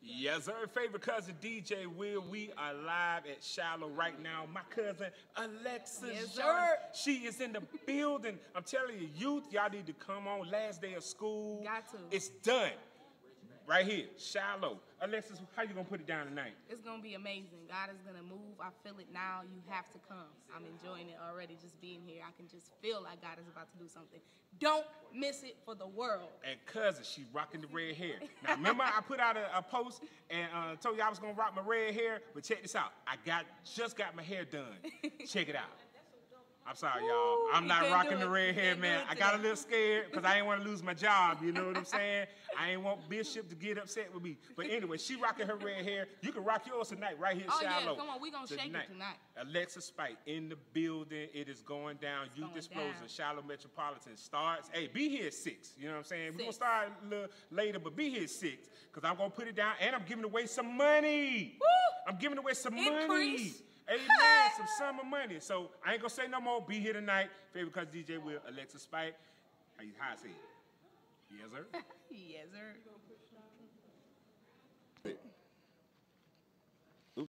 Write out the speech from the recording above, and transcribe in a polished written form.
Yes, sir. Favorite cousin DJ Will. We are live at Shiloh right now. My cousin Alexa. Yes, sir. She is in the building. I'm telling you, youth, y'all need to come on. Last day of school. Got to. It's done. Right here, Shiloh. Alexis, how you gonna put it down tonight? It's gonna be amazing. God is gonna move. I feel it now. You have to come. I'm enjoying it already. Just being here, I can just feel like God is about to do something. Don't miss it for the world. And cousin, she rocking the red hair. Now remember, I put out a post and told you I was gonna rock my red hair, but check this out. I just got my hair done. Check it out. I'm sorry, y'all. I'm not rocking the red hair, man. I got a little scared because I didn't want to lose my job. You know what I'm saying? I ain't want Bishop to get upset with me. But anyway, she rocking her red hair. You can rock yours tonight right here at Shiloh. Yeah, come on. We're going to shake it tonight. Alexa Spike in the building. It is going down. Youth Explosion. Shiloh Metropolitan starts. Hey, be here at 6. You know what I'm saying? We're going to start a little later, but be here at 6 because I'm going to put it down, and I'm giving away some money. Woo! I'm giving away some Increase. money. Amen. Some summer money. So I ain't gonna say no more. Be here tonight. Favorite cousin DJ Will, Alexa Spike. How I say it? Yes, sir. Yes, sir.